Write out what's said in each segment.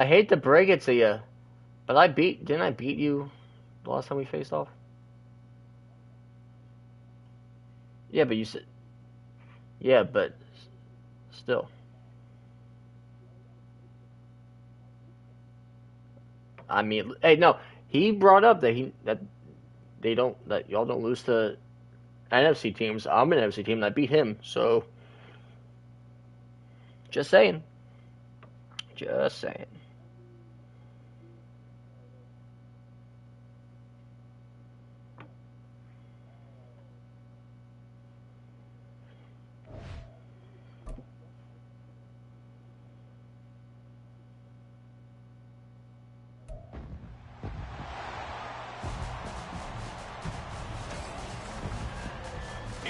I hate to break it to you, but didn't I beat you the last time we faced off? Yeah, but you said, yeah, but still. I mean, hey, no, he brought up that y'all don't lose to NFC teams. I'm an NFC team and I beat him, so just saying. Just saying.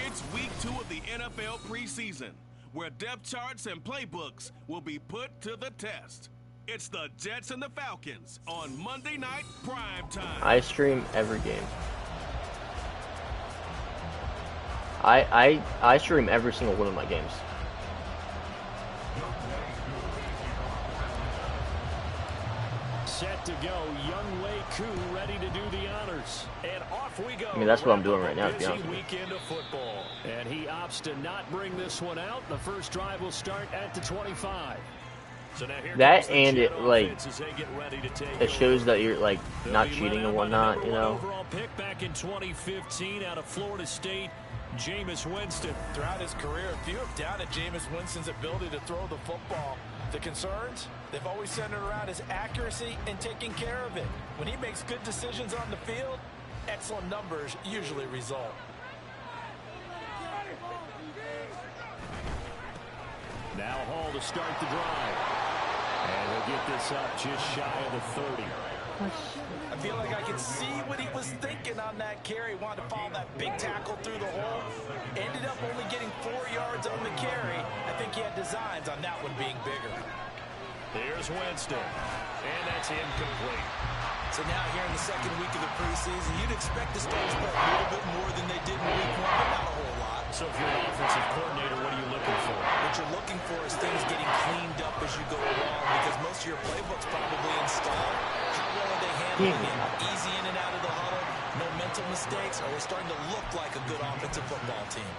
It's week 2 of the NFL preseason, where depth charts and playbooks will be put to the test. It's the Jets and the Falcons on Monday night prime time. I stream every game. I stream every single one of my games. Set to go, Young Wei Koo ready to do the honors. And off we go. I mean, that's what I'm doing right now, to be honest with you. Weekend of football. And he opts to not bring this one out. The first drive will start at the 25. So now here that and it like it shows that you're like not cheating and whatnot, you know. Overall pick back in 2015 out of Florida State, Jameis Winston. Throughout his career, few have doubted Jameis Winston's ability to throw the football. The concerns, they've always centered around his accuracy and taking care of it. When he makes good decisions on the field, excellent numbers usually result. Now Hall to start the drive. And he'll get this up just shy of the 30. I feel like I could see what he was thinking on that carry. Wanted to follow that big tackle through the hole. Ended up only getting 4 yards on the carry. I think he had designs on that one being bigger. Here's Winston. And that's incomplete. So now here in the second week of the preseason, you'd expect the Stars to play a little bit more than they did in week 1, but not a whole lot. So if you're an offensive coordinator, what are you looking for? What you're looking for is things getting cleaned up as you go along, because most of your playbook's probably installed. How well are they handling it? Easy in and out of the huddle, no mental mistakes, or we're starting to look like a good offensive football team.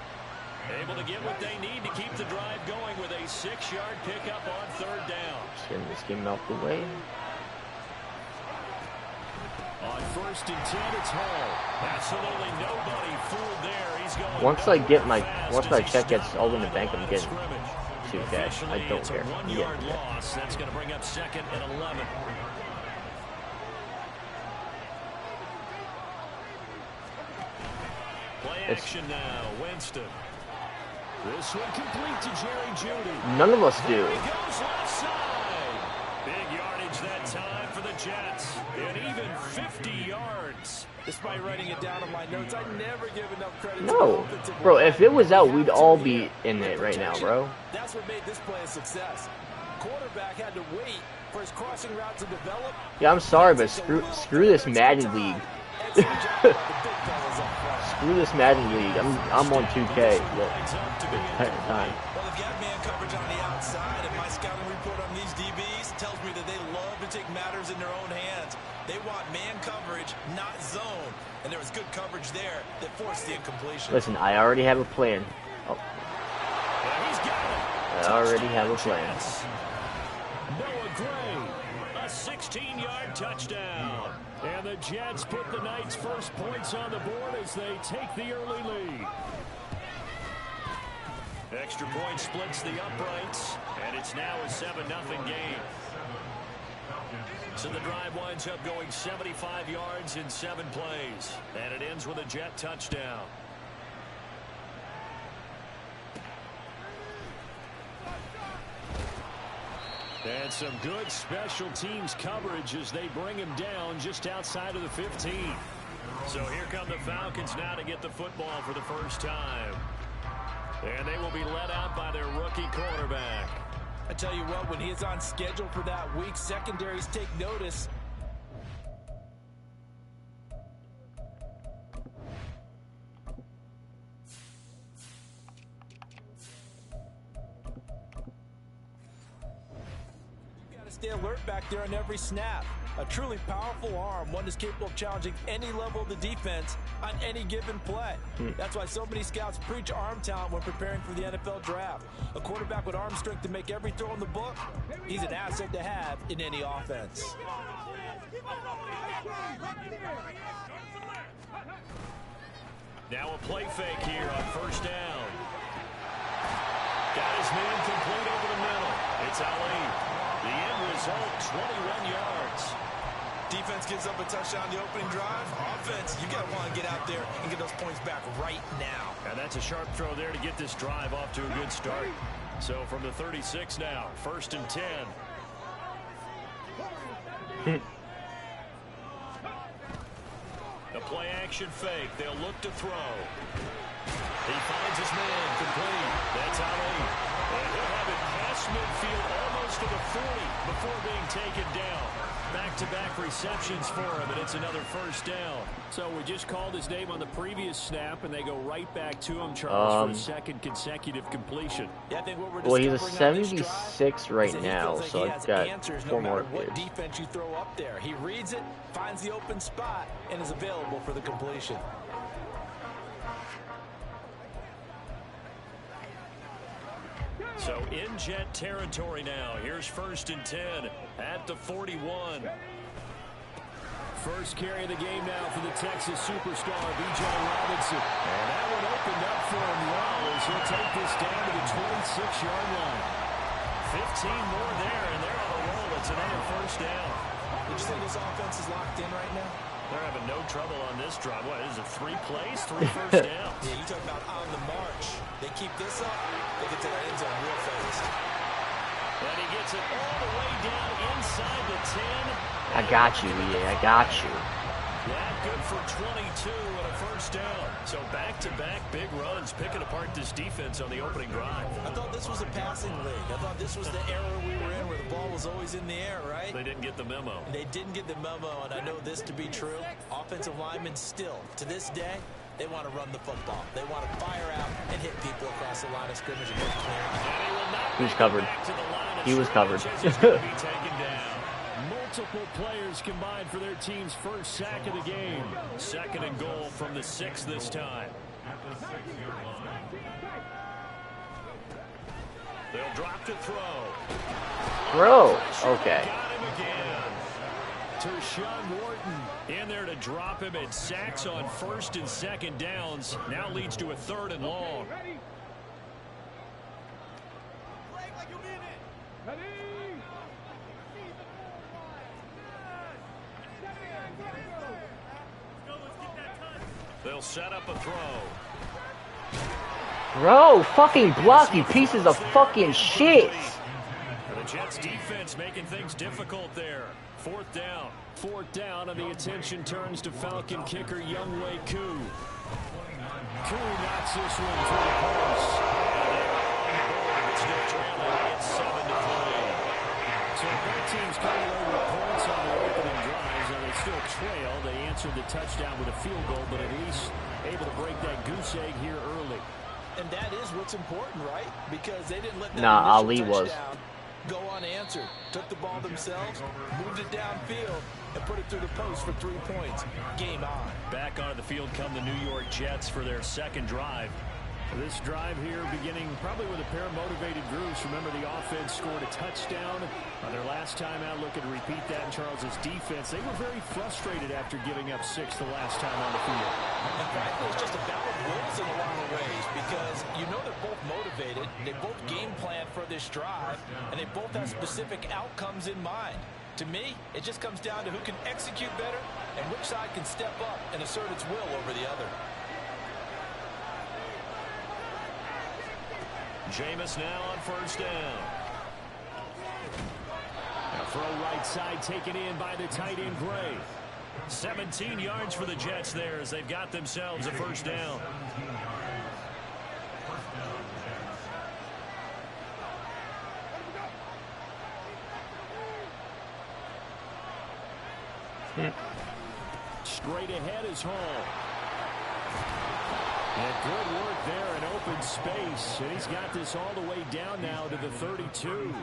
Able to get what they need to keep the drive going with a 6-yard pickup on third down. Just getting this game out the way. On first and 10, it's Hall. Absolutely nobody fooled there. He's going Once my check gets all in the bank, I'm getting 2 cash. I don't care. It's a 1-yard loss. That's going to bring up second and 11. Play action now. Winston. This one complete to Jerry Jeudy. None of us do. He goes left side. Big yardage that time for the Jets. And even 50 yards. Despite writing it down on my notes, I never give enough credit No. to Bro, if it was out, we'd all be in it right now, bro. That's what made this play a success. Quarterback had to wait for his crossing route to develop. Yeah, I'm sorry, but screw this Madden league. Screw this Madden league. I'm on 2K. Time. Well, they've got man coverage on the outside, and my scouting report on these DBs tells me that they love to take matters in their own hands. They want man coverage, not zone. And there was good coverage there that forced the incompletion. Listen, I already have a plan. Oh. He's got it. I already have a plan. Noah Gray, a 16-yard touchdown. And the Jets put the Knights' first points on the board as they take the early lead. Extra point splits the uprights, and it's now a 7-0 game. So the drive winds up going 75 yards in 7 plays, and it ends with a Jet touchdown. And some good special teams coverage as they bring him down just outside of the 15. So here come the Falcons now to get the football for the first time. And they will be led out by their rookie quarterback. I tell you what, when he is on schedule for that week, secondaries take notice. Stay alert back there on every snap. A truly powerful arm, one that's capable of challenging any level of the defense on any given play. That's why so many scouts preach arm talent when preparing for the NFL draft. A quarterback with arm strength to make every throw in the book, he's an asset to have in any offense. Now a play fake here on first down. Got his man complete over the middle. It's Ali. The end result, 21 yards. Defense gives up a touchdown the opening drive. Offense, you got to want to get out there and get those points back right now. And that's a sharp throw there to get this drive off to a good start. So from the 36 now, 1st and 10. The play action fake. They'll look to throw. He finds his man complete. That's Ali. And he'll have it past midfield almost to the 40 before being taken down. Back-to-back receptions for him, and it's another first down. So we just called his name on the previous snap, and they go right back to him, Charles, for a second consecutive completion. Yeah, I think what we're well, he's a discovering 76 right now, like so I've got 4 more what years. defense you throw up there. He reads it, finds the open spot, and is available for the completion. So in Jet territory now. Here's 1st and 10 at the 41. First carry of the game now for the Texas superstar, B.J. Robinson. And that one opened up for him well as he'll take this down to the 26-yard line. 15 more there, and they're on a roll. It's another first down. Would you say this offense is locked in right now? They're having no trouble on this drive. What, is it 3 plays, 3 first downs? Yeah, you talk about on the march. They keep this up, they get to the end zone real fast. And he gets it all the way down inside the 10. I got you, EA. I got you. That good for 22 and a first down. So back-to-back big runs, picking apart this defense on the opening drive. I thought this was a passing league. I thought this was the era we were in where the ball was always in the air, right? They didn't get the memo. They didn't get the memo, and I know this to be true. Offensive linemen still, to this day, they want to run the football. They want to fire out and hit people across the line of scrimmage and get clearance. He was covered. He was covered. Multiple players combined for their team's first sack of the game. 2nd and goal from the 6 this time. They'll drop to throw. Throw. Okay. Got him again. Tershawn Wharton In there to drop him at sacks on 1st and 2nd downs. Now leads to a 3rd and long. They'll set up a throw. Bro, fucking block, you pieces of fucking shit. The Jets defense making things difficult there. 4th down. 4th down, and the attention turns to Falcon kicker Younghoe Koo. Koo knocks this one through the post. It's still trailing. It's 7-3. So both teams coming away with points on their opening drives, and they still trail. They answered the touchdown with a field goal, but at least able to break that goose egg here early. And that is what's important, right? Because they didn't let that Ali was. Go unanswered. Took the ball themselves, moved it downfield, and put it through the post for 3 points. Game on. Back onto the field come the New York Jets for their 2nd drive. This drive here beginning probably with a pair of motivated groups. Remember, the offense scored a touchdown on their last time out. Looking to repeat that in Charles's defense. They were very frustrated after giving up 6 the last time on the field. And frankly, it's just a battle of wills in a lot of ways because you know they're both motivated. They both game plan for this drive, and they both have specific outcomes in mind. To me, it just comes down to who can execute better and which side can step up and assert its will over the other. Jameis now on 1st down. Now throw right side taken in by the tight end Gray. 17 yards for the Jets there as they've got themselves a 1st down. Straight ahead is Hall. And good work there in open space. And he's got this all the way down now to the 32.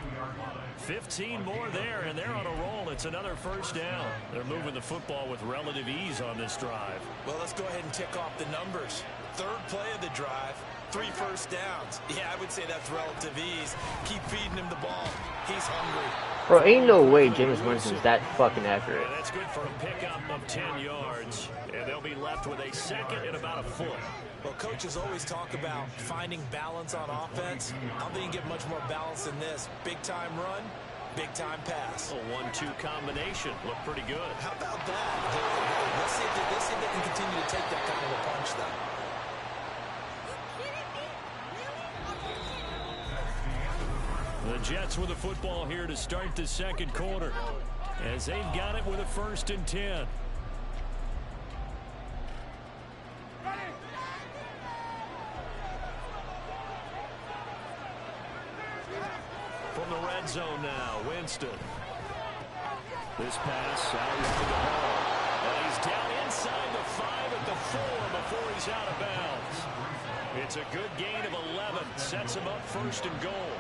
15 more there, and they're on a roll. It's another first down. They're moving the football with relative ease on this drive. Well, let's go ahead and tick off the numbers. Third play of the drive, 3 first downs. Yeah, I would say that's relative ease. Keep feeding him the ball. He's hungry. Bro, ain't no way Jameis Winston's that fucking accurate. And that's good for a pickup of 10 yards. And they'll be left with a second and about a foot. Well, coaches always talk about finding balance on offense. I don't think you can get much more balance than this. Big-time run, big-time pass. A 1-2 combination. Looked pretty good. How about that? Let's see if they can continue to take that kind of a punch, though. The Jets with the football here to start the second quarter, as they've got it with a 1st and 10. From the red zone now, Winston. This pass out to the ball. And he's down inside the 5 at the 4 before he's out of bounds. It's a good gain of 11. Sets him up 1st and goal.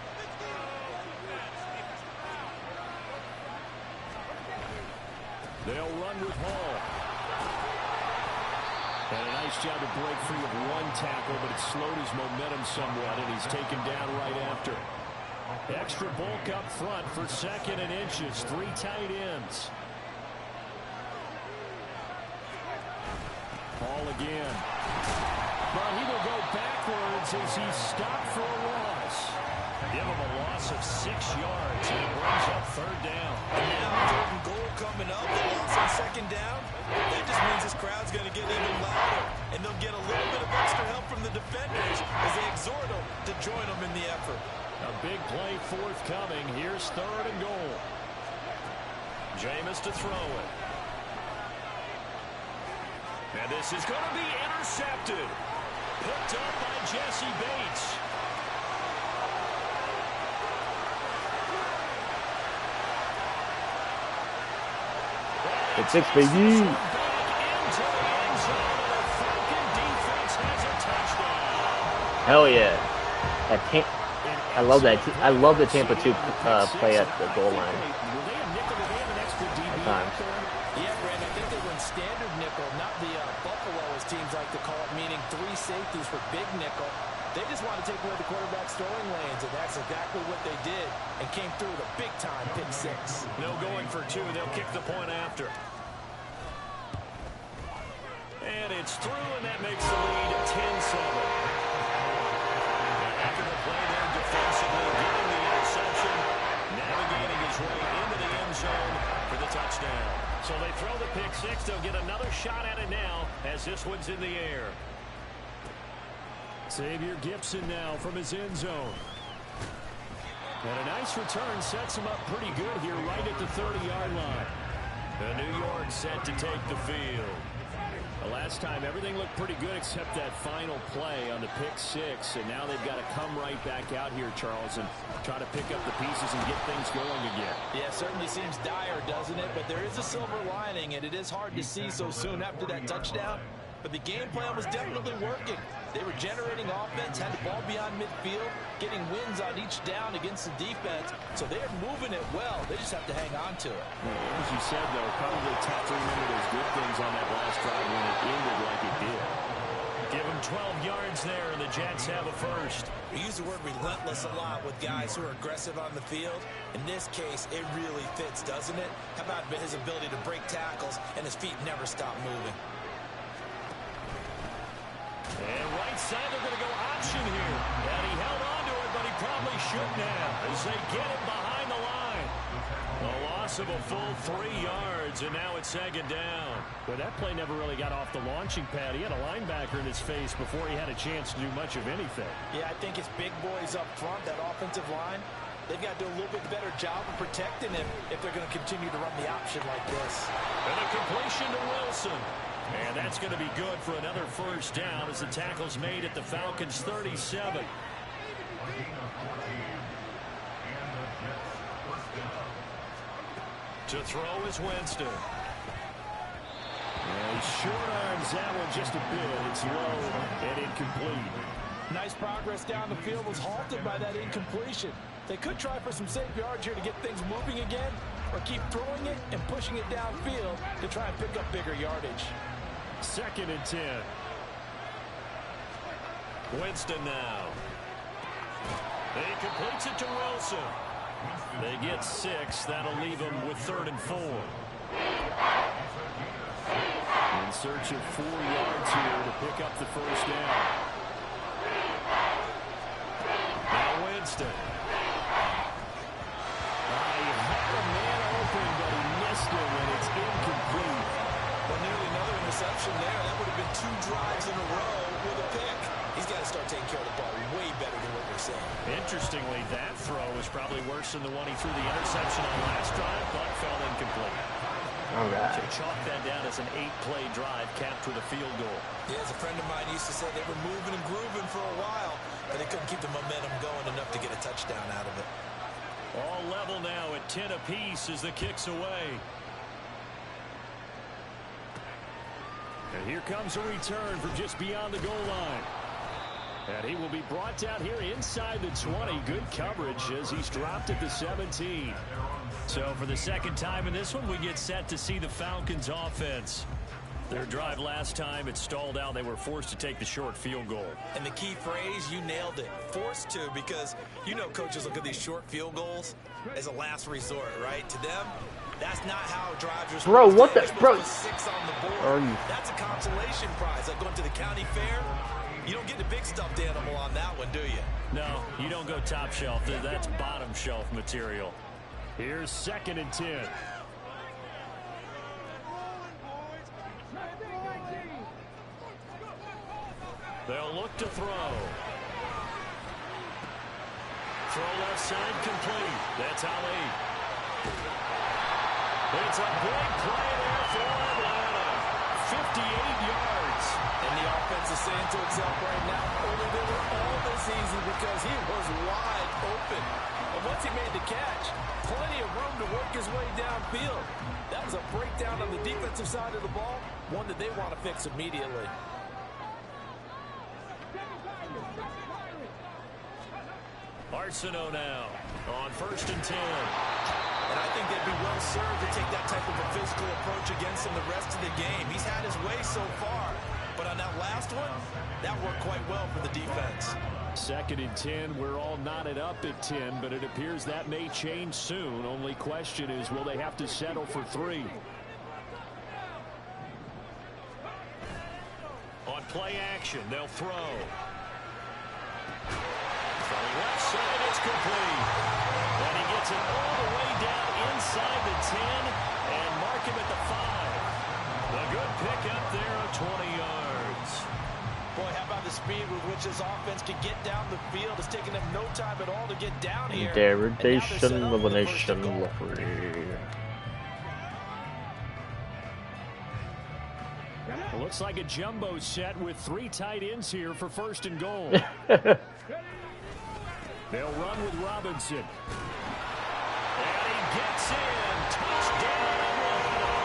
They'll run with Hall. And a nice job to break free of 1 tackle, but it slowed his momentum somewhat, and he's taken down right after. Extra bulk up front for 2nd and inches. 3 tight ends. Hall again. But he will go backwards as he's stopped for a loss. Give him a loss of 6 yards, and it brings up 3rd down. And now 3rd and goal coming up. They lost on 2nd down. That just means this crowd's going to get even louder, and they'll get a little bit of extra help from the defenders as they exhort them to join them in the effort. A big play forthcoming. Here's 3rd and goal. Jameis to throw it. And this is going to be intercepted. Picked up by Jesse Bates. It's 6, baby. Hell yeah. I love that. I love the Tampa 2 play at the goal line. At times. Yeah, Brandon, I think they run standard nickel, not the Buffalo, as teams like to call it, meaning 3 safeties for big nickel. They just want to take away the quarterback's throwing lanes, and that's exactly what they did, and came through with a big-time pick 6. No going for 2. They'll kick the point after. And it's through, and that makes the lead 10-7. After the play there defensively, getting the interception, navigating his way into the end zone for the touchdown. So they throw the pick 6. They'll get another shot at it now as this one's in the air. Xavier Gibson now from his end zone. And a nice return sets him up pretty good here right at the 30-yard line. The New York set to take the field. The last time everything looked pretty good except that final play on the pick 6, and now they've got to come right back out here, Charles, and try to pick up the pieces and get things going again. Yeah, certainly seems dire, doesn't it? But there is a silver lining, and it is hard to see so soon after that touchdown. But the game plan was definitely working. They were generating offense, had the ball beyond midfield, getting wins on each down against the defense. So they're moving it well. They just have to hang on to it. Well, as you said, though, probably tough to remember those good things on that last drive when it ended like it did. Give them 12 yards there, and the Jets have a first. We use the word relentless a lot with guys who are aggressive on the field. In this case, it really fits, doesn't it? How about his ability to break tackles, and his feet never stop moving. And right side, they're going to go option here. And he held on to it, but he probably shouldn't have as they get him behind the line. A loss of a full 3 yards, and now it's 2nd down. But that play never really got off the launching pad. He had a linebacker in his face before he had a chance to do much of anything. Yeah, I think it's big boys up front, that offensive line. They've got to do a little bit better job of protecting him if they're going to continue to run the option like this. And a completion to Wilson. And that's going to be good for another first down as the tackle's made at the Falcons' 37. To throw is Winston. And he short arms that one just a bit. It's low and incomplete. Nice progress down the field was halted by that incompletion. They could try for some safe yards here to get things moving again, or keep throwing it and pushing it downfield to try and pick up bigger yardage. 2nd and 10. Winston now. He completes it to Wilson. They get 6. That'll leave them with 3rd and 4. In search of 4 yards here to pick up the first down. Now Winston. He had a man open, but he missed him, and it's incomplete. Well, nearly another interception there. That would have been 2 drives in a row with a pick. He's got to start taking care of the ball way better than what we're saying. Interestingly, that throw was probably worse than the one he threw the interception on last drive, but fell incomplete. All right. So chalk that down as an 8-play drive capped with a field goal. Yeah, as a friend of mine used to say, they were moving and grooving for a while, but they couldn't keep the momentum going enough to get a touchdown out of it. All level now at 10 apiece as the kick's away. And here comes a return from just beyond the goal line. And he will be brought down here inside the 20. Good coverage as he's dropped at the 17. So for the second time in this one, we get set to see the Falcons offense. Their drive last time, it stalled out. They were forced to take the short field goal. And the key phrase, you nailed it. Forced to, because you know coaches look at these short field goals as a last resort, right? To them, that's not how drives are supposed Bro, what to. the bro? 6 on the board. That's a consolation prize. Like going to the county fair. You don't get the big stuffed animal on that one, do you? No, you don't go top shelf. That's bottom shelf material. Here's 2nd and 10. They'll look to throw. Throw left side complete. That's Ali. It's a big play there for Atlanta. 58 yards. And the offense is saying to itself right now, only they were all this easy because he was wide open. And once he made the catch, plenty of room to work his way downfield. That was a breakdown on the defensive side of the ball, one that they want to fix immediately. Arsenault now on 1st and 10. And I think they'd be well served to take that type of a physical approach against him the rest of the game. He's had his way so far, but on that last one, that worked quite well for the defense. 2nd and 10. We're all knotted up at 10, but it appears that may change soon. Only question is, will they have to settle for 3? On play action, they'll throw. From the left side, it's complete. And he gets it all the way down inside the 10 and mark him at the 5. A good pickup there of 20 yards. Boy, how about the speed with which this offense can get down the field? It's taking them no time at all to get down here. Degradation, elimination, lottery. It looks like a jumbo set with 3 tight ends here for 1st and goal. They'll run with Robinson. And he gets in. Touchdown, Atlanta.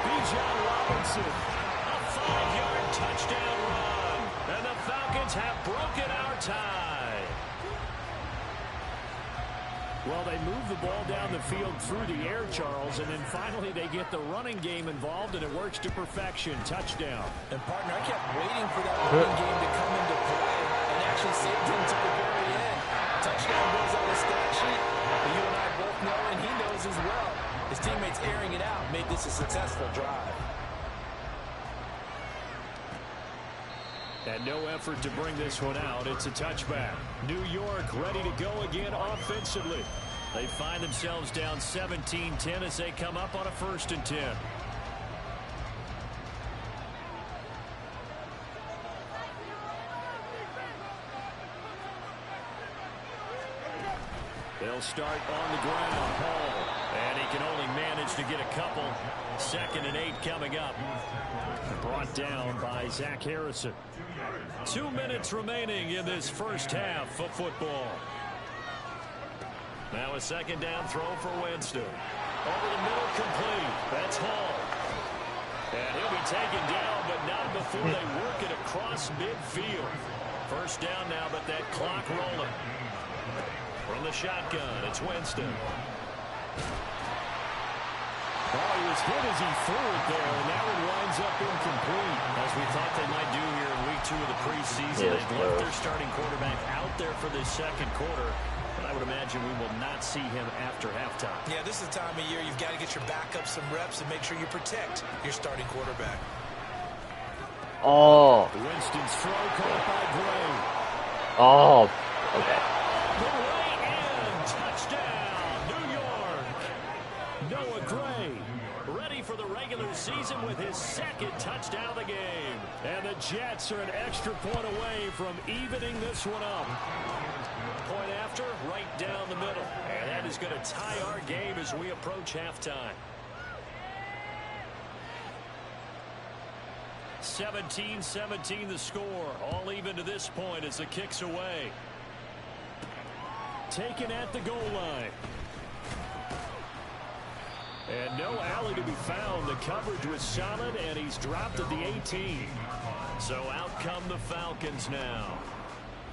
Bijan Robinson. A 5-yard touchdown run. And the Falcons have broken our tie. Well, they move the ball down the field through the air, Charles, and then finally they get the running game involved, and it works to perfection. Touchdown. And, partner, I kept waiting for that running game to come into play and actually saved him to the very end. Touchdown goes on the stat sheet, but you and I both know, and he knows as well, his teammates airing it out made this a successful drive. And no effort to bring this one out. It's a touchback. New York ready to go again offensively. They find themselves down 17-10 as they come up on a 1st and 10. They'll start on the ground. Hall. And he can only manage to get a couple. 2nd and 8 coming up. Brought down by Zach Harrison. 2 minutes remaining in this first half of football. Now a 2nd down throw for Winston. Over the middle, complete. That's Hall. And he'll be taken down, but not before they work it across midfield. First down now, but that clock rolling. From the shotgun, it's Winston. Oh, he was hit as he threw it there, and that one winds up incomplete. As we thought they might do here in week 2 of the preseason, they've left their starting quarterback out there for this second quarter. But I would imagine we will not see him after halftime. Yeah, this is the time of year you've got to get your backup some reps and make sure you protect your starting quarterback. Oh. Winston's throw caught by Gray. Oh. Okay. Gray and touchdown, New York. Noah Gray. Ready for the regular season with his second touchdown of the game. And the Jets are an extra point away from evening this one up. Point after, right down the middle. And that is going to tie our game as we approach halftime. 17-17 the score. All even to this point as the kick's away. Taken at the goal line. And no alley to be found. The coverage was solid, and he's dropped at the 18. So out come the Falcons now.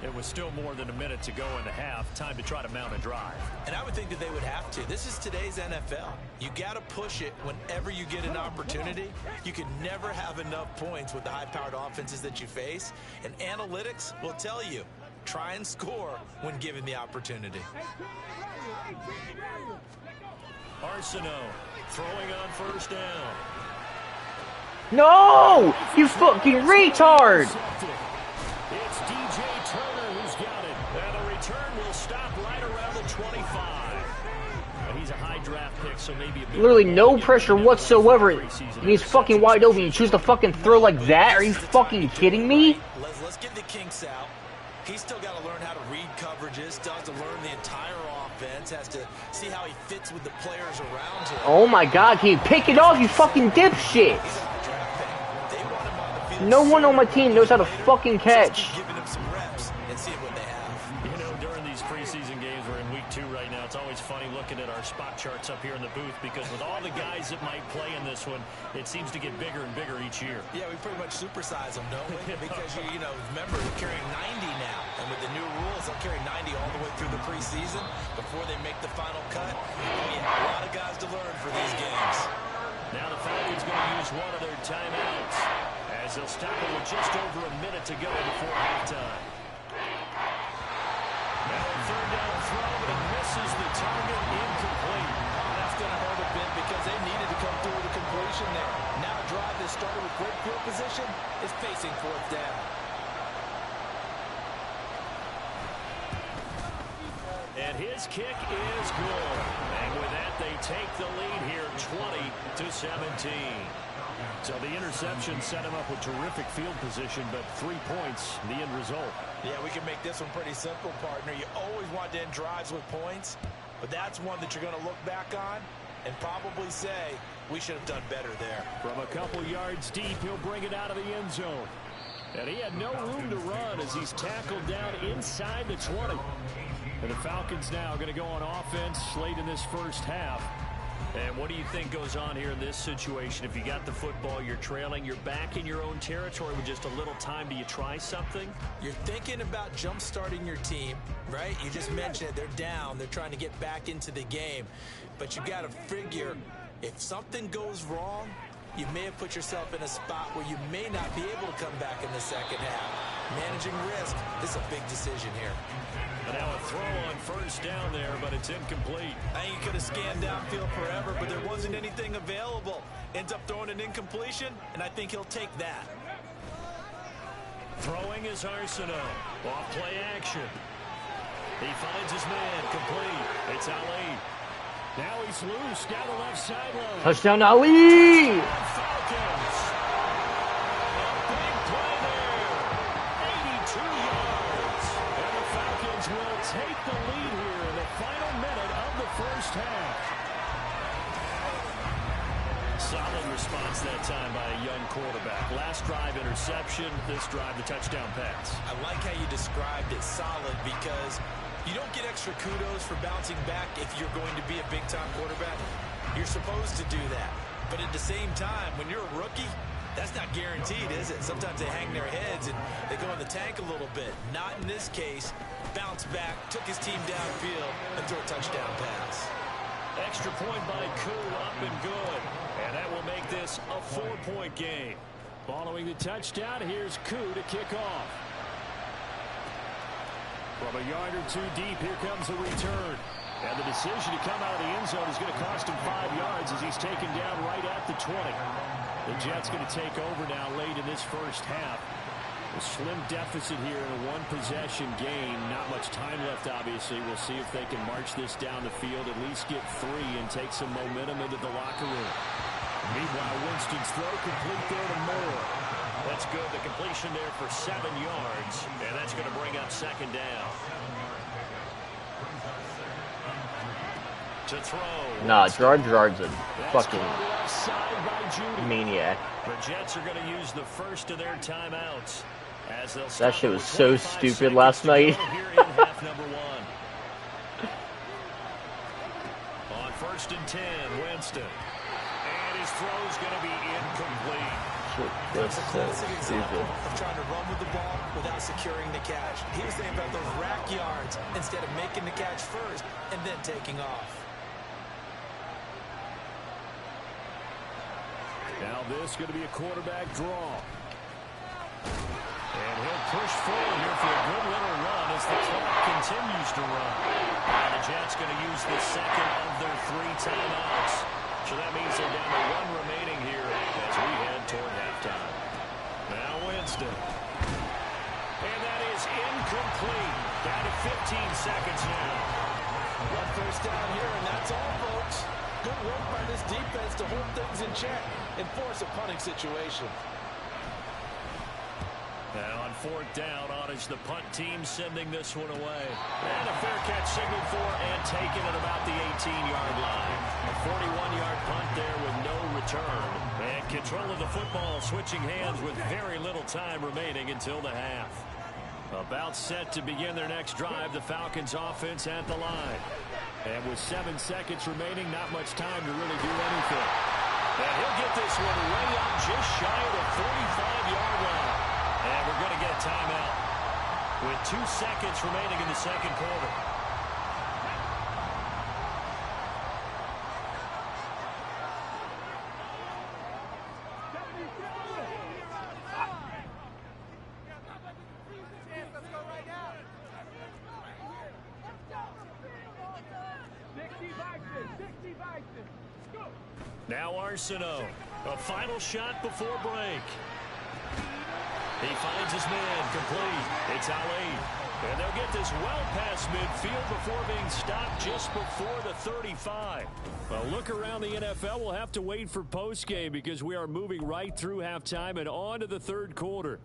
It was still more than a minute to go in the half. Time to try to mount a drive. And I would think that they would have to. This is today's NFL. You got to push it whenever you get an opportunity. You can never have enough points with the high-powered offenses that you face. And analytics will tell you, try and score when given the opportunity. Arsenault throwing on first down. No! You fucking retard! It's DJ Turner who's got it. And the return will stop right around the 25. Well, he's a high draft pick, so maybe a bit Literally no pressure whatsoever. And he's fucking wide open. You choose to fucking throw like that? Are you fucking kidding me? Let's get the kinks out. He's still got to learn how to read coverages, still has to learn the entire offense, has to see how he fits with the players around him. Oh my god, can you pick it off, you fucking dipshit? No one on my team knows how to fucking catch. Giving him some reps and seeing what they have. You know, during these preseason games, we're in week 2 right now. It's always funny looking at our spot charts up here in the booth because with all the guys that might play in this one, it seems to get bigger and bigger each year. Yeah, we pretty much supersize them, don't we? Because, you know, remember, they're carrying 90 now. And with the new rules, they'll carry 90 all the way through the preseason before they make the final cut. Oh, yeah, a lot of guys to learn for these games. Now the Falcons going to use one of their timeouts as they'll stop it with just over a minute to go before halftime. Now a third down throw, but it misses the target, incomplete. That's going to hurt a bit because they needed to come through with a completion there. Now a drive that started with great field position is facing fourth down. And his kick is good. And with that, they take the lead here 20-17. So the interception set him up with terrific field position, but 3 points, the end result. Yeah, we can make this one pretty simple, partner. You always want to end drives with points, but that's one that you're going to look back on and probably say, we should have done better there. From a couple yards deep, he'll bring it out of the end zone. And he had no room to run as he's tackled down inside the 20. And the Falcons now are going to go on offense late in this first half. And what do you think goes on here in this situation? If you got the football, you're trailing, you're back in your own territory with just a little time. Do you try something? You're thinking about jump-starting your team, right? You just mentioned it. They're down. They're trying to get back into the game. But you got to figure, if something goes wrong, you may have put yourself in a spot where you may not be able to come back in the second half. Managing risk, this is a big decision here. And now a throw on first down there, but it's incomplete. I think he could have scanned downfield forever, but there wasn't anything available. Ends up throwing an incompletion, and I think he'll take that. Throwing is Arsenault. Off play action. He finds his man, complete. It's Ali. Now he's loose down the left sideline. Touchdown, Ali! Falcons. A big play there. 82 yards. And the Falcons will take the lead here in the final minute of the first half. Solid response that time by a young quarterback. Last drive interception, this drive the touchdown pass. I like how you described it, solid, because you don't get extra kudos for bouncing back if you're going to be a big-time quarterback. You're supposed to do that. But at the same time, when you're a rookie, That's not guaranteed, is it? Sometimes they hang their heads and they go in the tank a little bit. Not in this case. Bounced back, took his team downfield, and threw a touchdown pass. Extra point by Koo, up and good. And that will make this a 4-point game. Following the touchdown, here's Koo to kick off. From a yard or two deep, here comes the return. And the decision to come out of the end zone is going to cost him 5 yards as he's taken down right at the 20. The Jets going to take over now late in this first half. A slim deficit here in a one-possession game. Not much time left, obviously. We'll see if they can march this down the field, at least get 3 and take some momentum into the locker room. Meanwhile, Winston's throw complete there to Moore. That's good. The completion there for 7 yards, and that's going to bring up second down. To throw. Nah, Gerard's a fucking maniac. The Jets are going to use the first of their timeouts. As that shit was so stupid last night. Here in half number 1. On 1st and 10, Winston. And his throw's going to be incomplete. That's a classic example of trying to run with the ball without securing the catch. He was thinking about those rack yards instead of making the catch first and then taking off. Now this is going to be a quarterback draw. And he'll push forward here for a good little run as the clock continues to run. And the Jets going to use the second of their 3 timeouts. So that means they're down to 1 remaining here as we head toward halftime. Now Winston. And that is incomplete. Down to 15 seconds now. One first down here, and that's all, folks. Good work by this defense to hold things in check and force a punting situation. Now on 4th down, on is the punt team sending this one away. And a fair catch signaled for and taken at about the 18-yard line. A 41-yard punt there with no return. And control of the football switching hands with very little time remaining until the half. About set to begin their next drive, the Falcons offense at the line. And with 7 seconds remaining, not much time to really do anything. And he'll get this one way up just shy of the 45-yard line. And we're going to get a timeout with 2 seconds remaining in the second quarter. Now Arsenault, a final shot before break. He finds his man complete. It's Ali. And they'll get this well past midfield before being stopped just before the 35. Well, look around the NFL. We'll have to wait for postgame because we are moving right through halftime and on to the third quarter.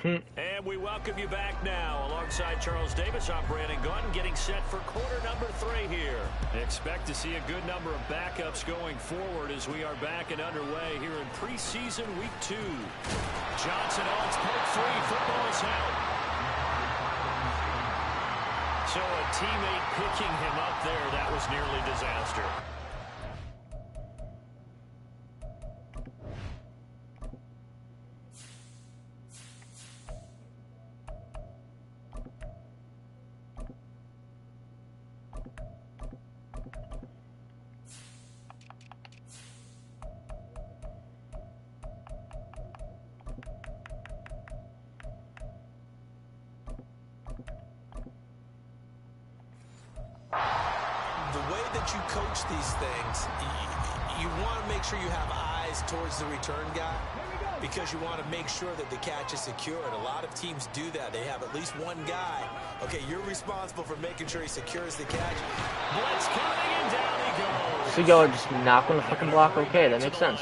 And we welcome you back now. Alongside Charles Davis, I'm Brandon Gunn, getting set for quarter number 3 here. Expect to see a good number of backups going forward as we are back and underway here in preseason week 2. Johnson on part 3. Football is held. So a teammate picking him up there, that was nearly disaster. You coach these things, you want to make sure you have eyes towards the return guy because you want to make sure that the catch is secured. A lot of teams do that. They have at least one guy. Okay, you're responsible for making sure he secures the catch. Blitz coming and down he goes. So y'all are just not going to fucking block? Okay, that makes sense.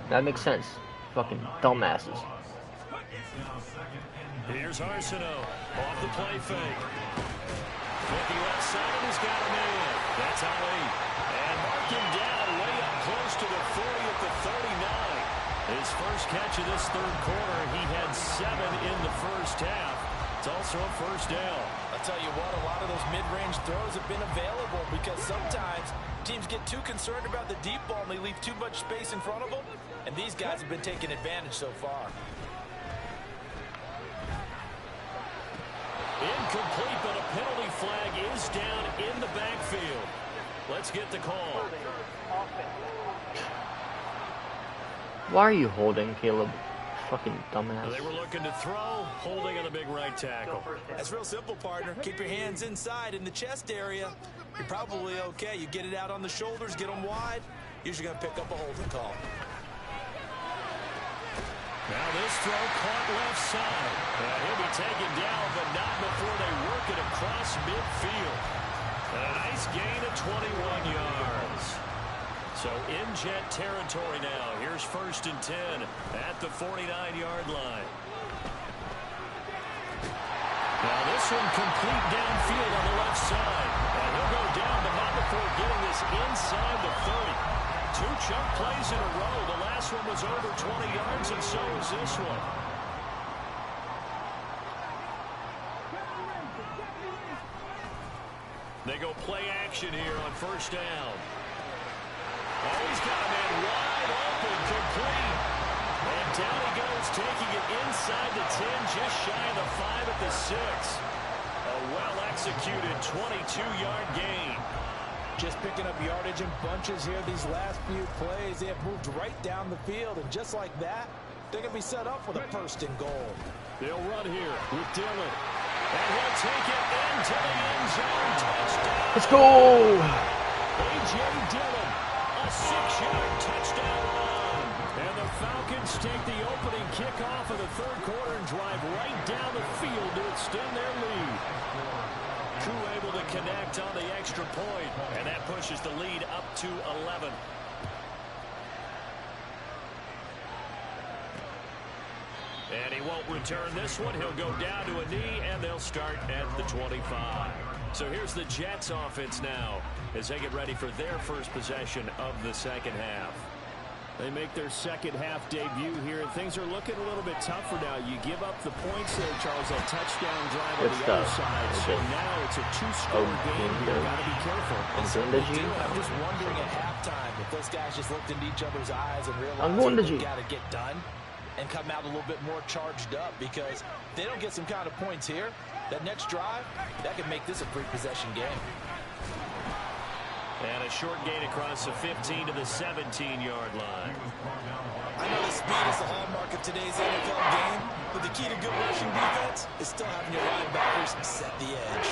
That makes sense. Fucking dumbasses. Here's Arsenault off the play fake. Looking left side, and he's got a man. That's Ali. And marked him down way up close to the 40 at the 39. His first catch of this third quarter, he had 7 in the first half. It's also a first down. I'll tell you what, a lot of those mid-range throws have been available because sometimes teams get too concerned about the deep ball and they leave too much space in front of them, and these guys have been taking advantage so far. Incomplete, but a penalty flag is down in the backfield. Let's get the call. Why are you holding, Caleb? Fucking dumbass. They were looking to throw, holding on the big right tackle. That's real simple, partner. Keep your hands inside in the chest area. You're probably okay. You get it out on the shoulders, get them wide. Usually going to pick up a holding call. Now this throw caught left side. He'll be taken down, but not before they work it across midfield. And a nice gain of 21 yards. So in Jet territory now. Here's 1st and 10 at the 49-yard line. Now this one complete downfield on the left side. And he'll go down, but not before getting this inside the 30. 2 chunk plays in a row. The last one was over 20 yards, and so is this one. They go play action here on 1st down. Oh, he's got a man wide open, complete. And down he goes, taking it inside the 10, just shy of the 5 at the 6. A well-executed 22-yard gain. Just picking up yardage in bunches here these last few plays. They have moved right down the field, and just like that, they're going to be set up for the 1st and goal. They'll run here with Dillon. And he'll take it into the end zone. Touchdown. Let's go! A.J. Dillon. A 6-yard touchdown run. And the Falcons take the opening kickoff of the third quarter and drive right down the field to extend their lead. Crew able to connect on the extra point, and that pushes the lead up to 11. And he won't return this one. He'll go down to a knee, and they'll start at the 25. So here's the Jets offense now as they get ready for their first possession of the second half. They make their second half debut here, and things are looking a little bit tougher now. You give up the points there, Charles, that touchdown drive on the other side. So now it's a 2-score game here. Got to be careful. I'm just wondering at halftime if those guys just looked into each other's eyes and realized they've got to get done and come out a little bit more charged up, because if they don't get some kind of points here, that next drive, that could make this a 3-possession game. And a short gain across the 15 to the 17-yard line. I know the speed is the hallmark of today's NFL game, but the key to good rushing defense is still having your linebackers set the edge.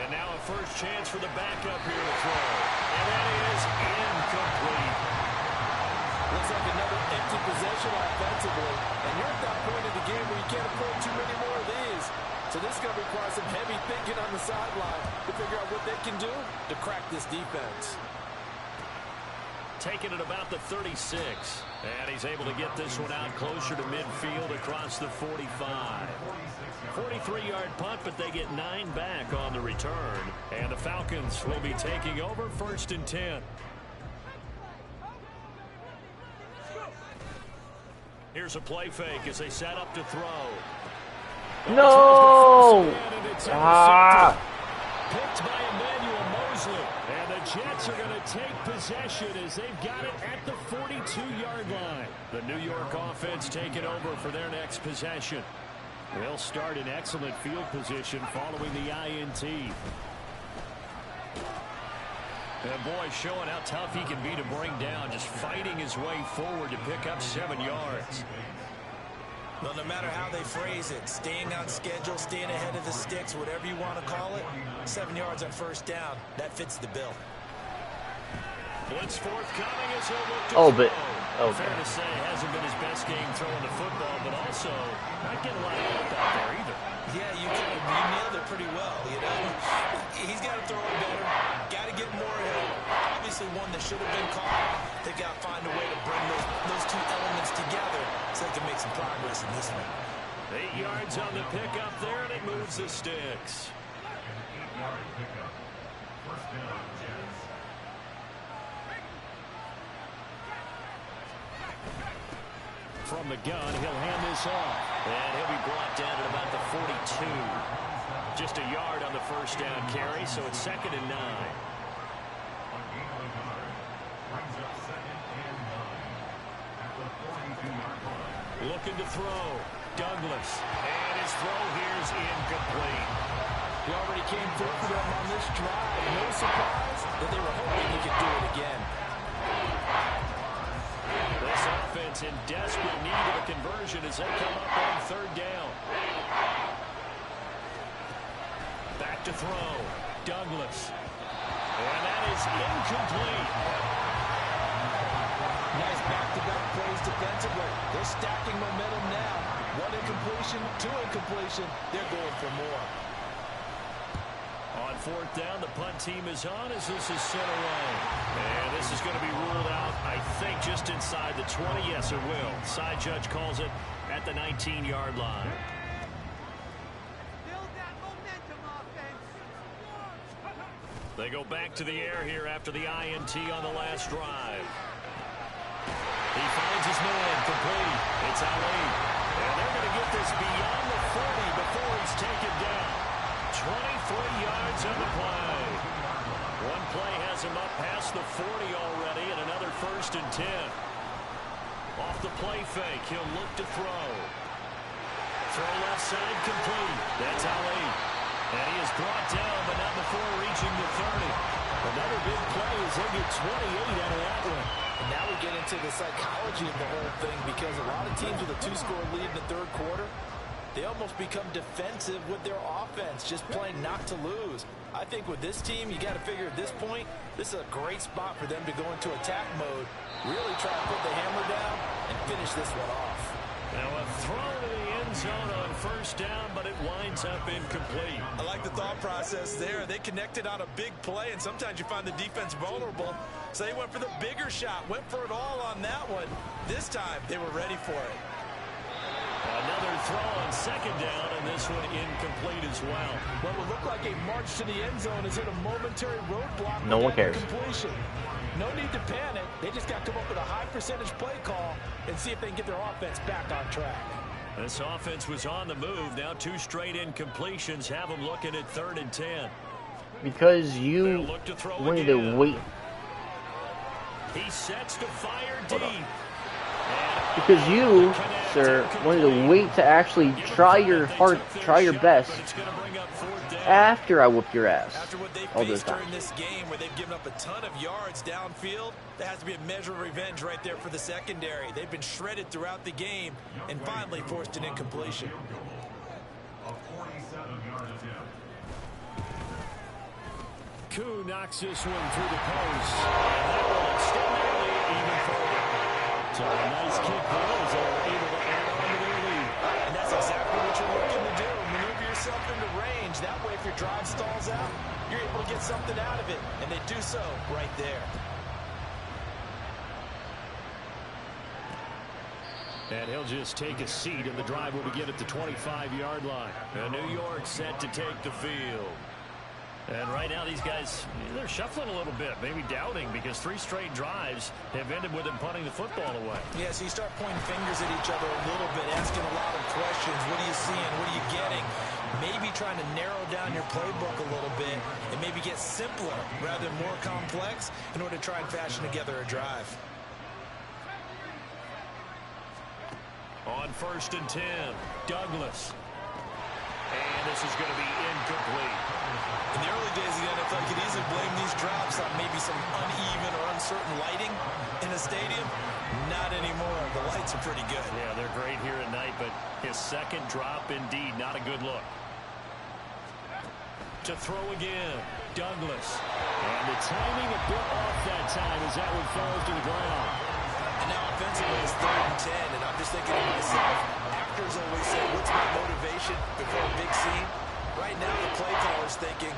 And now a first chance for the backup here to throw. And that is incomplete. Looks like another empty possession offensively, and you're at that point of the game where you can't afford too many more of these. So this is going to require some heavy thinking on the sideline to figure out what they can do to crack this defense. Taking it about the 36. And he's able to get this one out closer to midfield across the 45. 43-yard punt, but they get 9 back on the return. And the Falcons will be taking over 1st and 10. Here's a play fake as they set up to throw. No! Picked by Emmanuel Mosley. And the Jets are going to take possession as they've got it at the 42-yard line. The New York offense taking over for their next possession. They'll start in excellent field position following the INT. And boy, showing how tough he can be to bring down, just fighting his way forward to pick up 7 yards. Well, no matter how they phrase it, staying on schedule, staying ahead of the sticks, whatever you want to call it, 7 yards on 1st down, that fits the bill. Blitz forthcoming as he'll look to throw. Fair to say, hasn't been his best game throwing the football, but also not getting a lot of help out there either. Yeah, you nailed it pretty well, you know. He's got to throw it better, got to get more help. Obviously one that should have been caught. They've got to find a way to bring those two elements together so they can make some progress in this one. 8 yards on the pickup there, and it moves the sticks. From the gun, he'll hand this off. And he'll be brought down at about the 42. Just a yard on the first down carry, so it's 2nd and 9. Looking to throw. Douglas. And his throw here is incomplete. He already came through for them on this drive. No surprise that they were hoping he could do it again. This offense in desperate need of a conversion as they come up on 3rd down. Back to throw. Douglas. And that is incomplete. Nice back-to-back plays defensively. They're stacking momentum now. 1 incompletion, 2 incompletion. They're going for more. On 4th down, the punt team is on as this is sent away. And this is going to be ruled out, I think, just inside the 20. Yes, it will. Side judge calls it at the 19-yard line. They go back to the air here after the INT on the last drive. He finds his man complete. It's Ali. And they're going to get this beyond the 40 before he's taken down. 23 yards on the play. One play has him up past the 40 already, and another 1st and 10. Off the play fake, he'll look to throw. Throw left side complete. That's Ali. And he is brought down, but not before reaching the 30. Another big play as they get 28 out of that one. And now we get into the psychology of the whole thing, because a lot of teams with a 2-score lead in the 3rd quarter, they almost become defensive with their offense, just playing not to lose. I think with this team, you got to figure at this point, this is a great spot for them to go into attack mode, really try to put the hammer down and finish this one off. Now a throw to the end zone on 1st down, but it winds up incomplete. I like the thought process there. They connected on a big play, and sometimes you find the defense vulnerable. So they went for the bigger shot, went for it all on that one. This time, they were ready for it. Another throw on 2nd down, and this one incomplete as well. What would look like a march to the end zone is hit a momentary roadblock. No one cares. Completion. No need to panic. They just got to come up with a high percentage play call and see if they can get their offense back on track. This offense was on the move. Now 2 straight incompletions have them looking at 3rd and 10. Because you wanted to wait. He sets to fire deep. Because you, sir, wanted to wait to actually try your best after I whoop your ass. After what they all this faced time. during this game, where they've given up a ton of yards downfield, that has to be a measure of revenge right there for the secondary. They've been shredded throughout the game and finally forced an incompletion. Koo knocks this one through the post. And that will extend their lead even further. So a nice kick there as they were able to add on to their lead. And that's exactly what you're looking to do. Maneuver yourself into range. That way, if your drive stalls out, you're able to get something out of it. And they do so right there. And he'll just take a seat, and the drive will begin at the 25-yard line. And New York set to take the field. And right now, these guys, they're shuffling a little bit, maybe doubting, because 3 straight drives have ended with them punting the football away. Yeah, so you start pointing fingers at each other a little bit, asking a lot of questions. What are you seeing? What are you getting? Maybe trying to narrow down your playbook a little bit and maybe get simpler rather than more complex in order to try and fashion together a drive. On 1st and 10, Douglas. And this is going to be incomplete. In the early days of the NFL, you could easily blame these drops on maybe some uneven or uncertain lighting in a stadium. Not anymore. The lights are pretty good. Yeah, they're great here at night, but his 2nd drop, indeed, not a good look. To throw again, Douglas. And the timing a bit off that time as that one falls to the ground. And now offensively it's 3rd and 10, and I'm just thinking to myself, actors always say, what's my motivation before a big scene? Right now the play caller's thinking,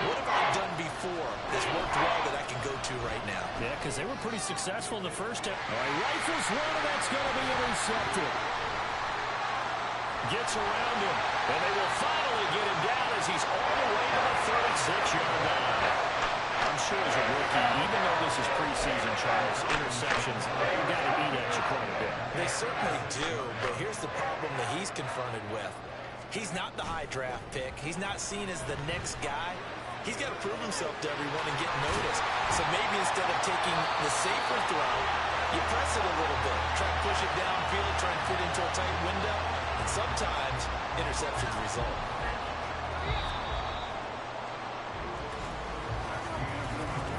what have I done before that's worked well that I can go to right now? Yeah, because they were pretty successful in the first half. Rifles one, and that's going to be intercepted. Gets around him, and they will finally get him down as he's all the way to the 36-yard line. I'm sure as a rookie, even though this is preseason, Charles, interceptions, they've got to eat at you quite a bit. They They certainly do, but here's the problem that he's confronted with. He's not the high draft pick. He's not seen as the next guy. He's got to prove himself to everyone and get noticed. So maybe instead of taking the safer throw, you press it a little bit. Try to push it downfield, try and fit into a tight window. And sometimes interceptions result.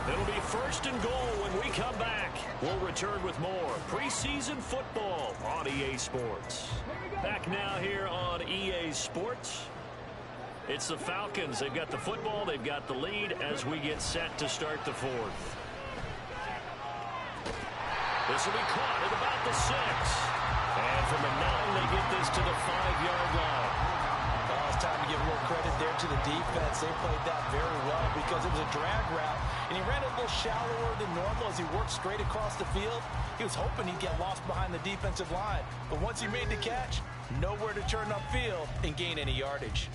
It'll be 1st and goal when we come back. We'll return with more preseason football on EA Sports. Back now here on EA Sports. It's the Falcons. They've got the football. They've got the lead as we get set to start the 4th. This will be caught at about the 6. And from the 9, they get this to the 5-yard line. Well, it's time to give a little credit there to the defense. They played that very well because it was a drag route. And he ran a little shallower than normal as he worked straight across the field. He was hoping he'd get lost behind the defensive line. But once he made the catch, nowhere to turn upfield and gain any yardage.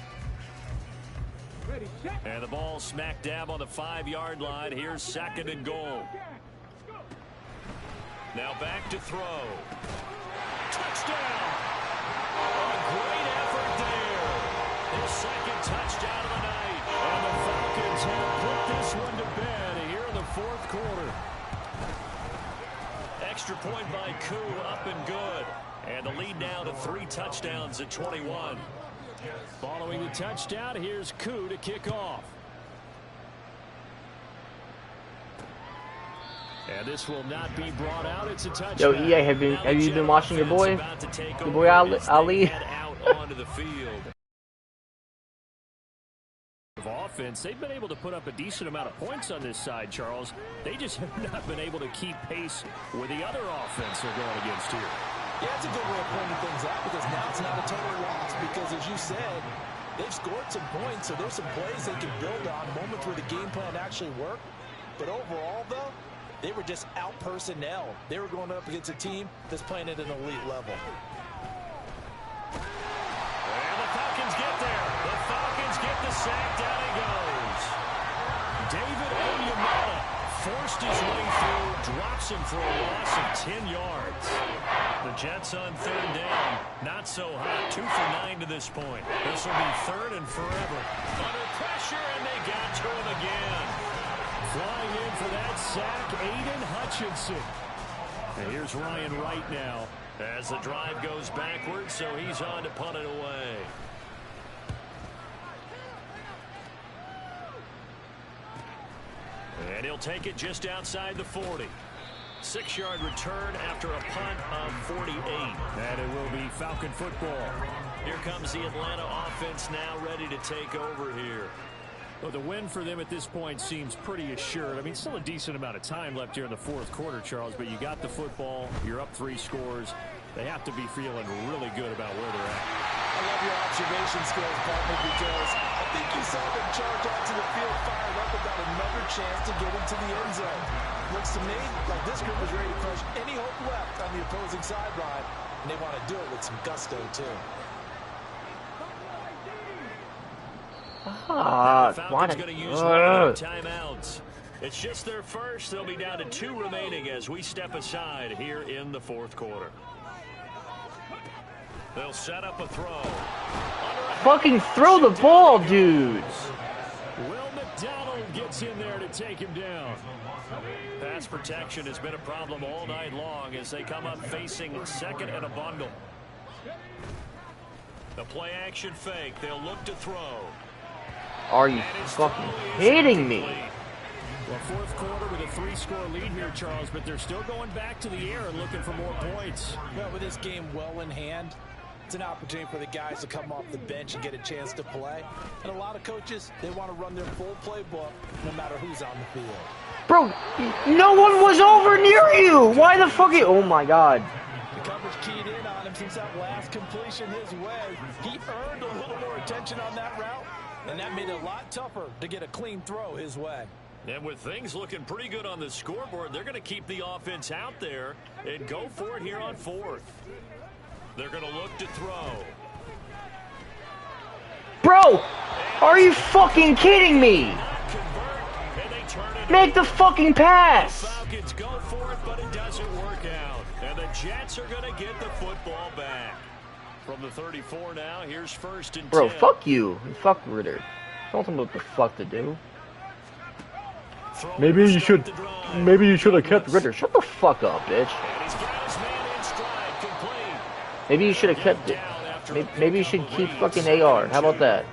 And the ball smack dab on the 5-yard line. Here's 2nd and goal. Now back to throw. Touchdown! A great effort there. Their 2nd touchdown of the night. And the Falcons have put this one to bed here in the 4th quarter. Extra point by Koo, up and good. And the lead now to 3 touchdowns at 21. Following the touchdown, here's Koo to kick off. And this will not be brought out. It's a touchdown. Yo, EA, have you been watching your boy Ali? Out onto the field. Offense, they've been able to put up a decent amount of points on this side, Charles. They just have not been able to keep pace with the other offense they're going against here. Yeah, it's a good way of pointing things out because now it's not a total loss because, as you said, they've scored some points, so there's some plays they can build on, moments where the game plan actually worked. But overall, though, they were just out-personnel. They were going up against a team that's playing at an elite level. And the Falcons get there. The Falcons get the sack. Down he goes. David Onyemata forced his way through, drops him for a loss of 10 yards. The Jets on 3rd down. Not so hot. 2 for 9 to this point. This will be 3rd and forever. Under pressure, and they got to him again. Flying in for that sack, Aiden Hutchinson. And here's Ryan Wright now as the drive goes backwards, so he's on to punt it away. And he'll take it just outside the 40. 6-yard return after a punt of 48. And it will be Falcon football. Here comes the Atlanta offense now ready to take over here. Well, the win for them at this point seems pretty assured. I mean, still a decent amount of time left here in the 4th quarter, Charles, but you got the football. You're up 3 scores. They have to be feeling really good about where they're at. I love your observation skills, partner, because I think you saw them charge onto the field fired up about another chance to get into the end zone. Looks to me like this group is ready to crush any hope left on the opposing sideline, and they want to do it with some gusto, too. Ah, the Falcons going to use timeouts. It's just their first. They'll be down to 2 remaining as we step aside here in the 4th quarter. They'll set up a throw. Fucking throw the ball, dudes. Will McDonald gets in there to take him down. Pass protection has been a problem all night long as they come up facing 2nd and a bundle. The play action fake. They'll look to throw. Are you fucking kidding me? Well, 4th quarter with a 3-score lead here, Charles, but they're still going back to the air and looking for more points. Well, with this game well in hand, it's an opportunity for the guys to come off the bench and get a chance to play. And a lot of coaches, they want to run their full playbook no matter who's on the field. Bro, no one was over near you. Why the fuck? Oh my God. The coverage keyed in on him since that last completion his way. He earned a little more attention on that route, and that made it a lot tougher to get a clean throw his way. And with things looking pretty good on the scoreboard, they're going to keep the offense out there and go for it here on 4th. They're going to look to throw. Bro, are you fucking kidding me? Make Make the fucking pass. Falcons go for it, but it doesn't Decent workout. And the Jets are going to get the football back. From the 34 now, here's 1st and 10. Bro, fuck you. And fuck Ritter. Don't tell me what the fuck to do. Maybe you should have kept Ritter. Shut the fuck up, bitch. Maybe you should have kept it. Maybe you should keep fucking AR. How about that?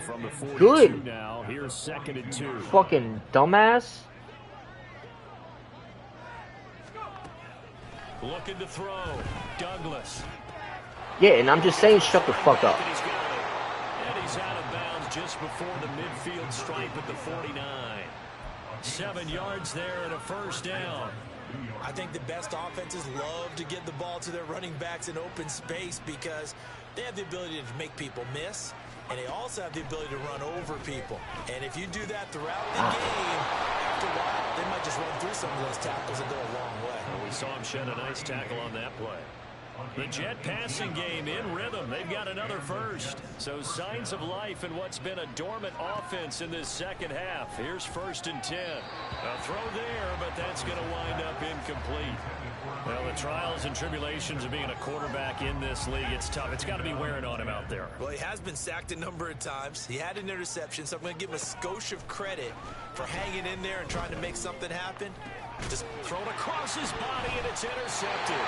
From the 42 Good. Now, here's 2nd and 2. Fucking dumbass. Looking to throw. Douglas. Yeah, and I'm just saying, shut the fuck up. And he's out of bounds just before the midfield stripe at the 49. 7 yards there and a 1st down. I think the best offenses love to get the ball to their running backs in open space because they have the ability to make people miss, and they also have the ability to run over people. And if you do that throughout the game, after a while, they might just run through some of those tackles and go a long way. Well, we saw him shed a nice tackle on that play. The Jet passing game in rhythm. They've got another 1st. So signs of life in what's been a dormant offense in this second half. Here's 1st and 10. A throw there, but that's going to wind up incomplete. Well, the trials and tribulations of being a quarterback in this league, it's tough. It's got to be wearing on him out there. Well, he has been sacked a number of times. He had an interception, so I'm going to give him a skosh of credit for hanging in there and trying to make something happen. Just thrown across his body, and it's intercepted.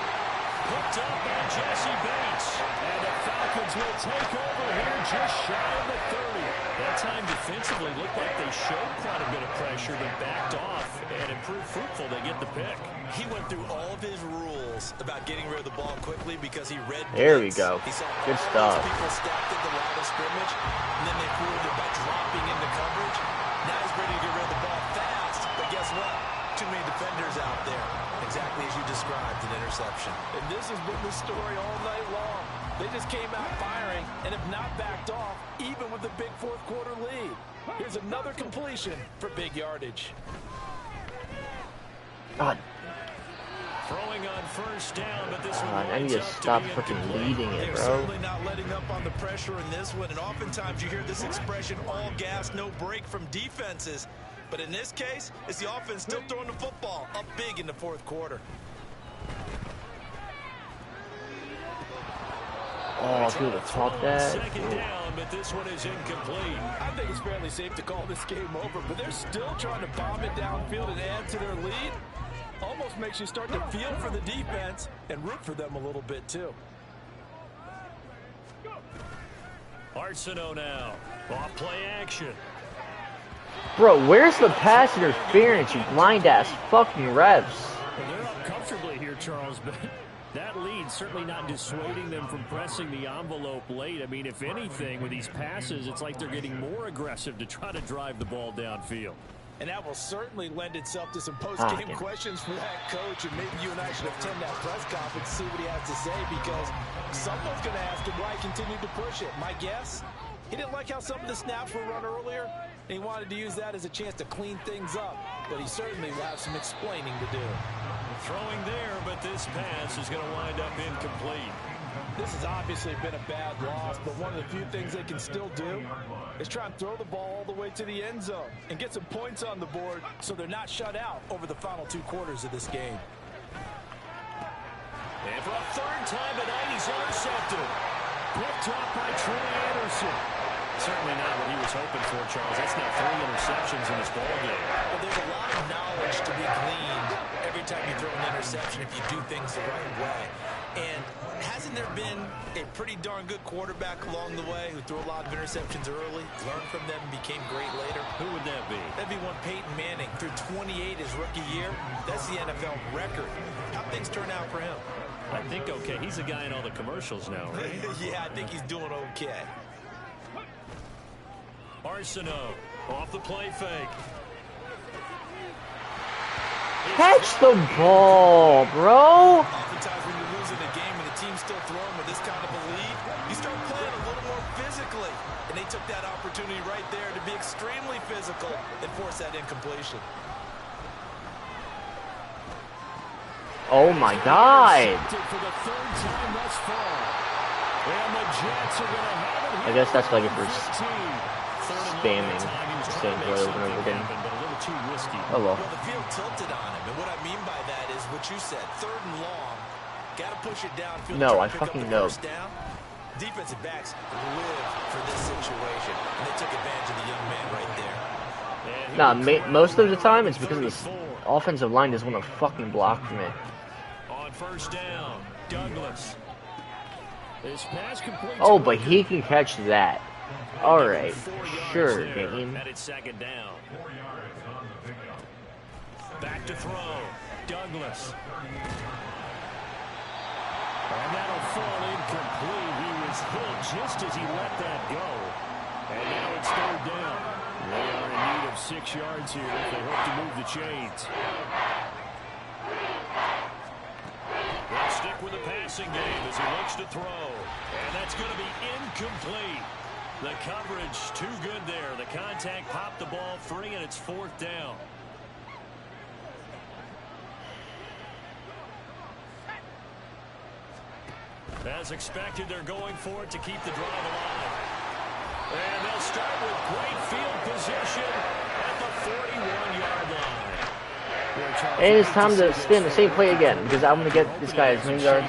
Hooked up by Jesse Bates. And the Falcons will take over here just shy of the 30. That time defensively looked like they showed quite a bit of pressure, but backed off and improved fruitful. They get the pick. He went through all of his rules about getting rid of the ball quickly because he read There we blitz. go. He saw Good all stuff. those people stacked at the line of scrimmage, and then they proved it by dropping into coverage. Now he's ready to get rid of the ball fast, but guess what? Too many defenders out there. Exactly as you described, an interception. And this has been the story all night long. They just came out firing and have not backed off, even with the big fourth-quarter lead. Here's another completion for big yardage. God, Throwing on 1st down, but this one I need to stop fucking leading it, They're bro. certainly not letting up on the pressure in this one, and oftentimes you hear this expression, all gas, no break from defenses. But in this case, it's the offense still throwing the football up big in the 4th quarter. Oh, if you would have taught that. 2nd down, but this one is incomplete. I think it's fairly safe to call this game over, but they're still trying to bomb it downfield and add to their lead. Almost makes you start to feel for the defense and root for them a little bit, too. Arsenault now. Off play action. Bro, where's the pass interference, you blind-ass fucking refs? Well, they're up comfortably here, Charles, but that lead certainly not dissuading them from pressing the envelope late. I mean, if anything, with these passes, it's like they're getting more aggressive to try to drive the ball downfield. And that will certainly lend itself to some post-game questions for that coach, and maybe you and I should attend that press conference to see what he has to say, because someone's going to ask him why he continued to push it. My guess, he didn't like how some of the snaps were run earlier, and he wanted to use that as a chance to clean things up, but he certainly will have some explaining to do. Throwing there, but this pass is going to wind up incomplete. This has obviously been a bad loss, but one of the few things they can still do is try and throw the ball all the way to the end zone and get some points on the board so they're not shut out over the final 2 quarters of this game. And for a 3rd time tonight, he's intercepted. Picked off by Trey Anderson. Certainly not what he was hoping for, Charles. That's now 3 interceptions in this ball game. Well, there's a lot of knowledge to be gleaned every time you throw an interception if you do things the right way. And hasn't there been a pretty darn good quarterback along the way who threw a lot of interceptions early, learned from them, and became great later? Who would that be? That'd be one Peyton Manning. Threw 28 his rookie year. That's the NFL record. How'd things turn out for him? I think okay. He's a guy in all the commercials now, right? Yeah, I think he's doing okay. Arsenault off the play fake. Catch the ball, bro. Oftentimes when you're losing a game and the team's still throwing with this kind of a lead, you start playing a little more physically. And they took that opportunity right there to be extremely physical and force that incompletion. Oh my God. For the 3rd time thus far. And the Jets are going to have it here. I guess that's like if we're 15. spamming the same play over and over again. But a little little too risky. Oh well. Well, the field tilted on him, and what I mean by that is what you said. 3rd and long, got to push it downfield. No, I pick up fucking the know. first down. Defensive backs live for this situation, and they took advantage of the young man right there. Nah, most of the time it's because the offensive line doesn't want to fucking block for me. On 1st down, Douglas. This pass complete. Oh, but he can catch that. Alright, sure, game. At its 2nd down. Back to throw. Douglas. And that'll fall incomplete. He was hit just as he let that go. And now it's 3rd down. They are in need of 6 yards here if they hope to move the chains. They'll stick with the passing game as he looks to throw. And that's going to be incomplete. The coverage too good there. The contact popped the ball free, and it's 4th down. As expected, they're going for it to keep the drive alive. And they'll start with great field position at the 41-yard line. And it's time to spin the same play again, because I'm going to get this guy as many yards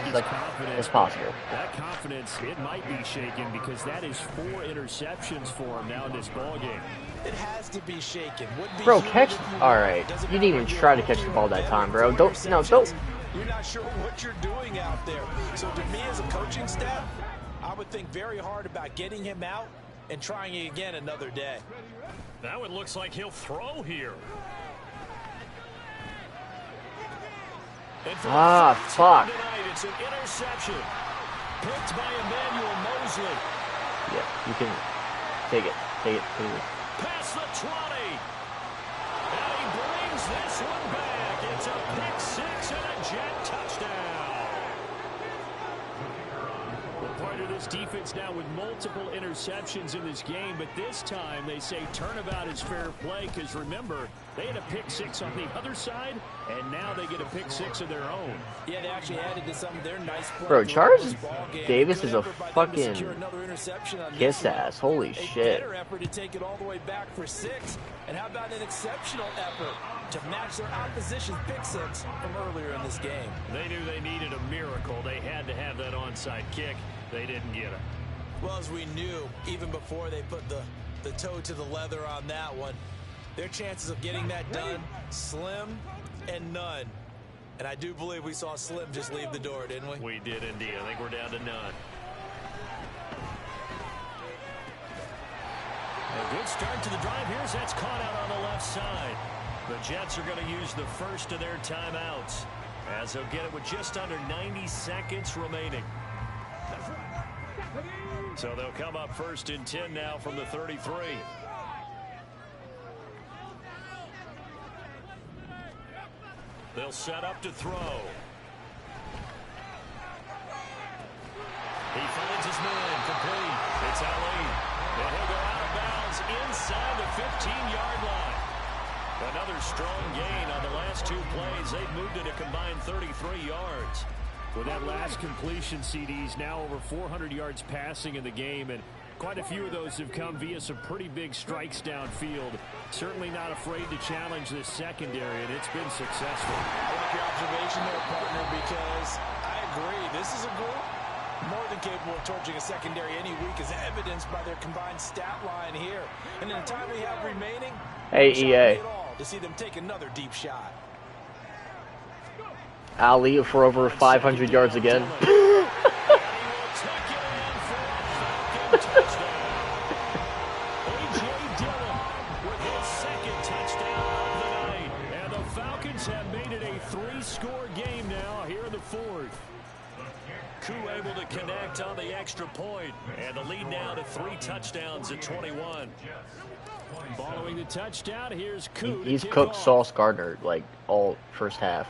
as possible. That confidence, it might be shaken because that is 4 interceptions for him now in this ball game. It has to be shaken. Bro, catch. Alright. You didn't even try to catch the ball that time, bro. Don't. You're not sure what you're doing out there. So to me as a coaching staff, I would think very hard about getting him out and trying it again another day. Now it looks like he'll throw here. Fuck. Tonight, it's an interception. Picked by Emmanuel Mosley. Yeah, you can take it. Take it. Past the 20. And he brings this one back. It's a pick 6 and a Jet touchdown. Well, part of this defense now with multiple interceptions in this game, but this time they say turnabout is fair play because remember, they had a pick 6 on the other side, and now they get a pick 6 of their own. Yeah, they actually added to some of their nice points. Bro, Charles Davis is a fucking kiss ass. Holy shit. Better effort to take it all the way back for 6. And how about an exceptional effort to match their opposition's pick 6 from earlier in this game? They knew they needed a miracle. They had to have that onside kick. They didn't get it. Well, as we knew, even before they put the toe to the leather on that one, their chances of getting that done, slim and none. And I do believe we saw Slim just leave the door, didn't we? We did indeed. I think we're down to none. A good start to the drive. Here's that's caught out on the left side. The Jets are going to use the first of their timeouts as they'll get it with just under 90 seconds remaining. So they'll come up 1st and 10 now from the 33. They'll set up to throw. He finds his man complete. It's Ali. And he'll go out of bounds inside the 15-yard line. Another strong gain on the last 2 plays. They've moved it a combined 33 yards. With that last completion, CD's now over 400 yards passing in the game, and quite a few of those have come via some pretty big strikes downfield. Certainly not afraid to challenge this secondary, and it's been successful. I like your observation there, partner, because I agree. This is a group more than capable of torching a secondary any week, as evidenced by their combined stat line here. And in the time we have remaining, hey, EA. To see them take another deep shot. Ali for over 500 yards again. And the Falcons have made it a 3-score game now here in the 4th. Koo able to connect on the extra point, and the lead now to 3 touchdowns at 21. Following the touchdown, here's Koo. He's cooked Sauce Gardner like all first half.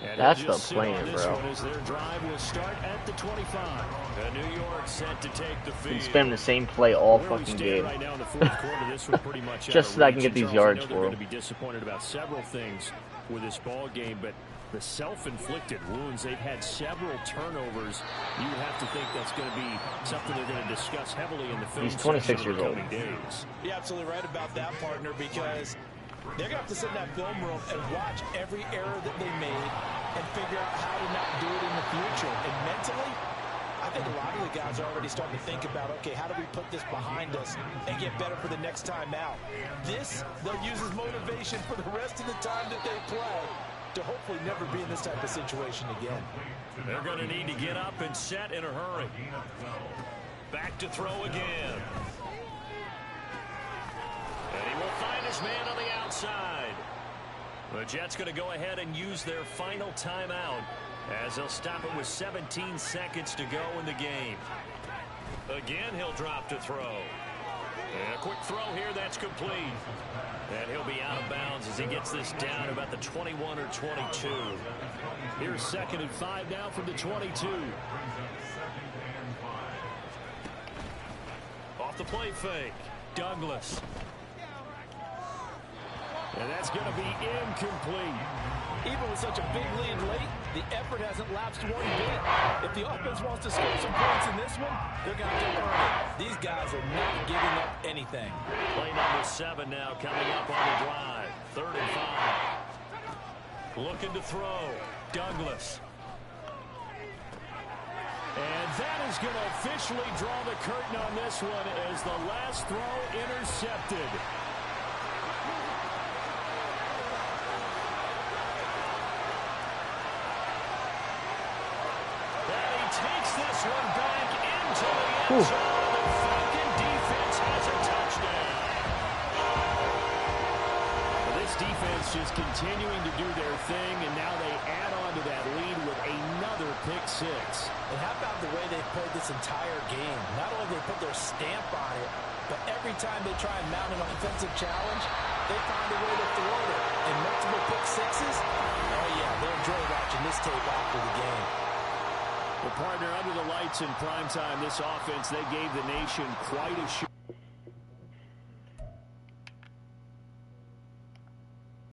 And that's the plan, bro. Their drive will start at the 25. New York set to take the field. Been spamming the same play all fucking game. Right now in the 4th quarter, this was pretty much just so that I can get these yards for them. They're him. going to be disappointed about several things with this ball game, but The self-inflicted wounds. They've had several turnovers. You would have to think that's going to be something they're going to discuss heavily in the film. He's 26 years old. Days. You're absolutely right about that, partner, because they're going to have to sit in that film room and watch every error that they made and figure out how to not do it in the future. And mentally, I think a lot of the guys are already starting to think about, okay, how do we put this behind us and get better for the next time out? This, they'll use as motivation for the rest of the time that they play to hopefully never be in this type of situation again. They're going to need to get up and set in a hurry. Back to throw again. And he will find his man on the outside. The Jets going to go ahead and use their final timeout as they'll stop it with 17 seconds to go in the game. Again, he'll drop to throw. And a quick throw here, that's complete. And he'll be out of bounds as he gets this down about the 21 or 22. Here's 2nd and 5 now from the 22. Off the play fake, Douglas. And that's going to be incomplete. Even with such a big lead late, the effort hasn't lapsed one bit. If the offense wants to score some points in this one, they're going to have to earn it. These guys are not giving up anything. Play number 7 now coming up on the drive. 3rd and 5. Looking to throw. Douglas. And that is going to officially draw the curtain on this one as the last throw intercepted. Takes this one back into the end zone. The Falcon defense has a touchdown. Well, this defense just continuing to do their thing, and now they add on to that lead with another pick six. And how about the way they've played this entire game? Not only have they put their stamp on it, but every time they try and mount an offensive challenge, they find a way to thwart it. And multiple pick sixes, oh yeah, they'll enjoy watching this tape after the game. Well, partner, under the lights in primetime, this offense, they gave the nation quite a show.